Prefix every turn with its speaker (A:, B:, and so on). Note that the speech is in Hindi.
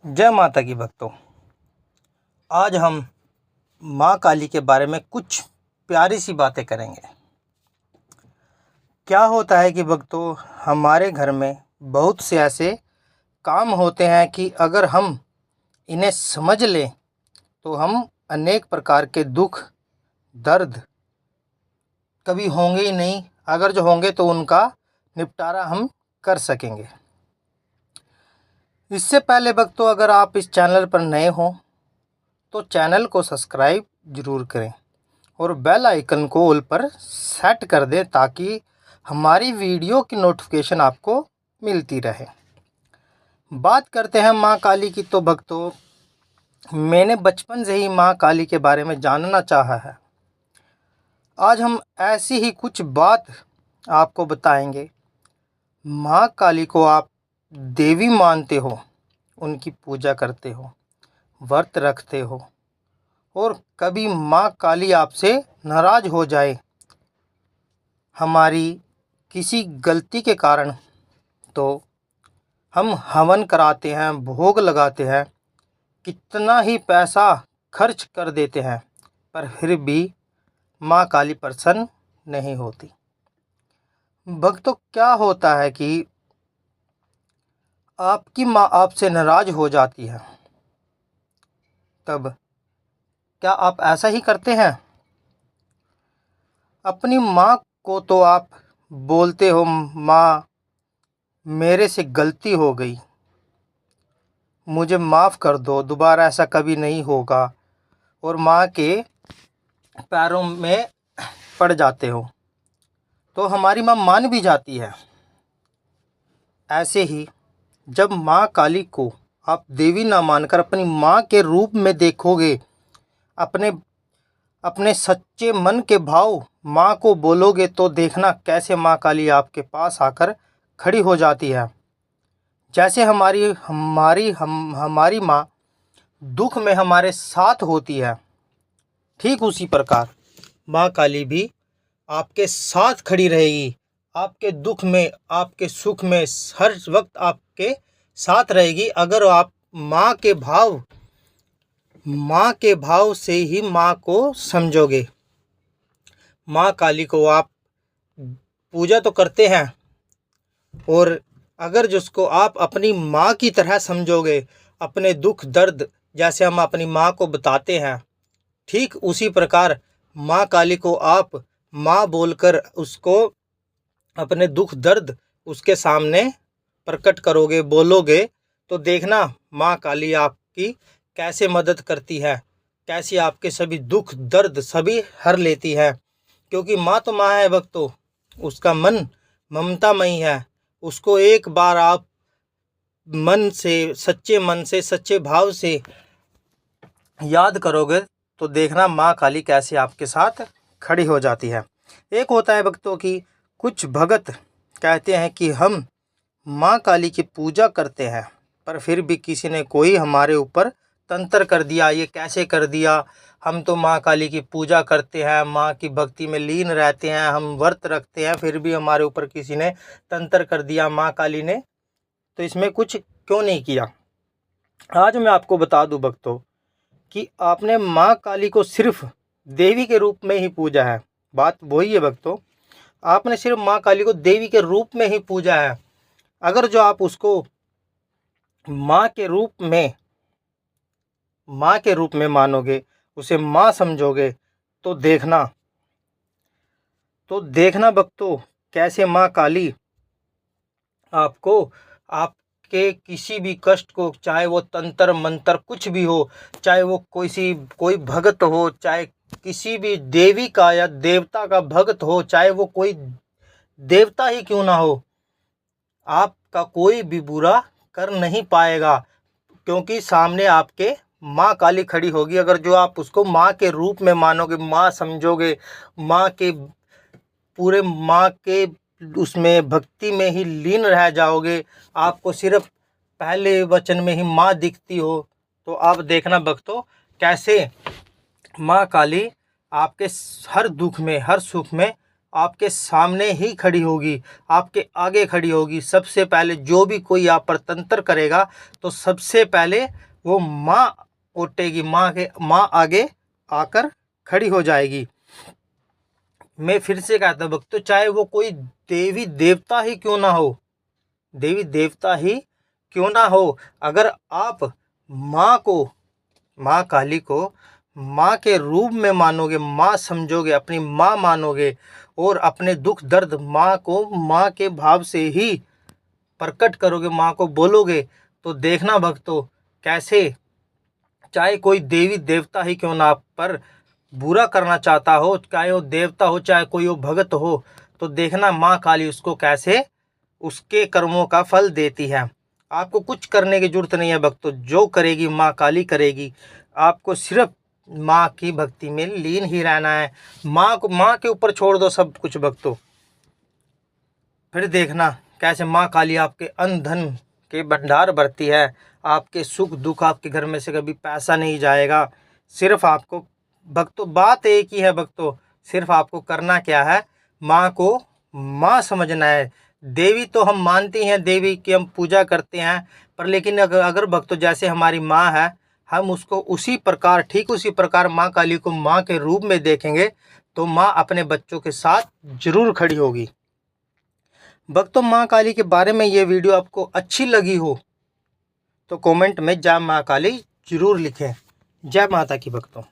A: जय माता की भक्तों। आज हम माँ काली के बारे में कुछ प्यारी सी बातें करेंगे। क्या होता है कि भक्तों, हमारे घर में बहुत से ऐसे काम होते हैं कि अगर हम इन्हें समझ लें तो हम अनेक प्रकार के दुख दर्द कभी होंगे ही नहीं, अगर जो होंगे तो उनका निपटारा हम कर सकेंगे। इससे पहले भक्तों, अगर आप इस चैनल पर नए हों तो चैनल को सब्सक्राइब ज़रूर करें और बेल आइकन को ऑल पर सेट कर दें ताकि हमारी वीडियो की नोटिफिकेशन आपको मिलती रहे। बात करते हैं माँ काली की। तो भक्तों, मैंने बचपन से ही माँ काली के बारे में जानना चाहा है। आज हम ऐसी ही कुछ बात आपको बताएंगे। माँ काली को आप देवी मानते हो, उनकी पूजा करते हो, व्रत रखते हो और कभी माँ काली आपसे नाराज़ हो जाए हमारी किसी गलती के कारण, तो हम हवन कराते हैं, भोग लगाते हैं, कितना ही पैसा खर्च कर देते हैं, पर फिर भी माँ काली प्रसन्न नहीं होती। भक्तों, क्या होता है कि आपकी माँ आपसे नाराज़ हो जाती है, तब क्या आप ऐसा ही करते हैं? अपनी माँ को तो आप बोलते हो, माँ मेरे से गलती हो गई, मुझे माफ़ कर दो, दोबारा ऐसा कभी नहीं होगा, और माँ के पैरों में पड़ जाते हो तो हमारी माँ मान भी जाती है। ऐसे ही जब माँ काली को आप देवी ना मानकर अपनी माँ के रूप में देखोगे, अपने अपने सच्चे मन के भाव माँ को बोलोगे, तो देखना कैसे माँ काली आपके पास आकर खड़ी हो जाती है। जैसे हमारी माँ दुख में हमारे साथ होती है, ठीक उसी प्रकार माँ काली भी आपके साथ खड़ी रहेगी। आपके दुख में, आपके सुख में हर वक्त आपके साथ रहेगी, अगर आप माँ के भाव से ही माँ को समझोगे। माँ काली को आप पूजा तो करते हैं, और अगर जिसको आप अपनी माँ की तरह समझोगे, अपने दुख दर्द जैसे हम अपनी माँ को बताते हैं, ठीक उसी प्रकार माँ काली को आप माँ बोलकर उसको अपने दुख दर्द उसके सामने प्रकट करोगे, बोलोगे, तो देखना माँ काली आपकी कैसे मदद करती है, कैसे आपके सभी दुख दर्द सभी हर लेती है। क्योंकि माँ तो माँ है भक्तों, उसका मन ममतामयी है। उसको एक बार आप मन से, सच्चे भाव से याद करोगे, तो देखना माँ काली कैसे आपके साथ खड़ी हो जाती है। एक होता है भक्तों की, कुछ भगत कहते हैं कि हम माँ काली की पूजा करते हैं, पर फिर भी किसी ने कोई हमारे ऊपर तंत्र कर दिया। ये कैसे कर दिया? हम तो माँ काली की पूजा करते हैं, माँ की भक्ति में लीन रहते हैं, हम व्रत रखते हैं, फिर भी हमारे ऊपर किसी ने तंत्र कर दिया माँ काली ने, तो इसमें कुछ क्यों नहीं किया? आज मैं आपको बता दूं भक्तों कि आपने माँ काली को सिर्फ देवी के रूप में ही पूजा है। बात वही है भक्तों, आपने सिर्फ माँ काली को देवी के रूप में ही पूजा है। अगर जो आप उसको माँ के रूप में मानोगे, उसे माँ समझोगे, तो देखना भक्तों कैसे माँ काली आपको आपके किसी भी कष्ट को, चाहे वो तंत्र मंत्र कुछ भी हो, चाहे वो कोई भगत हो, चाहे किसी भी देवी का या देवता का भगत हो, चाहे वो कोई देवता ही क्यों ना हो, आपका कोई भी बुरा कर नहीं पाएगा, क्योंकि सामने आपके माँ काली खड़ी होगी। अगर जो आप उसको माँ के रूप में मानोगे, माँ समझोगे, माँ के उसमें भक्ति में ही लीन रह जाओगे, आपको सिर्फ पहले वचन में ही माँ दिखती हो, तो आप देखना भक्तों कैसे माँ काली आपके हर दुख में, हर सुख में आपके सामने ही खड़ी होगी, आपके आगे खड़ी होगी। सबसे पहले जो भी कोई आप पर तंत्र करेगा तो सबसे पहले वो माँ उठेगी, माँ आगे आकर खड़ी हो जाएगी। मैं फिर से कहता हूँ भक्तों, चाहे वो कोई देवी देवता ही क्यों ना हो, देवी देवता ही क्यों ना हो, अगर आप माँ को, माँ काली को माँ के रूप में मानोगे, माँ समझोगे, अपनी माँ मानोगे और अपने दुख दर्द माँ को माँ के भाव से ही प्रकट करोगे, माँ को बोलोगे, तो देखना भक्तों कैसे चाहे कोई देवी देवता ही क्यों ना आप पर बुरा करना चाहता हो, चाहे वो देवता हो चाहे कोई वो भगत हो, तो देखना माँ काली उसको कैसे उसके कर्मों का फल देती है। आपको कुछ करने की जरूरत नहीं है भक्तों, जो करेगी माँ काली करेगी। आपको सिर्फ माँ की भक्ति में लीन ही रहना है, माँ के ऊपर छोड़ दो सब कुछ भक्तों। फिर देखना कैसे माँ काली आपके अन्न धन के भंडार भरती है, आपके सुख दुख, आपके घर में से कभी पैसा नहीं जाएगा। सिर्फ आपको भक्तों बात एक ही है भक्तों, सिर्फ आपको करना क्या है, माँ को माँ समझना है। देवी तो हम मानते हैं, देवी की हम पूजा करते हैं, पर लेकिन अगर भक्तों जैसे हमारी माँ है, हम उसको उसी प्रकार, ठीक उसी प्रकार माँ काली को माँ के रूप में देखेंगे तो माँ अपने बच्चों के साथ जरूर खड़ी होगी। भक्तों माँ काली के बारे में ये वीडियो आपको अच्छी लगी हो तो कमेंट में जय माँ काली जरूर लिखें। जय माता की भक्तों।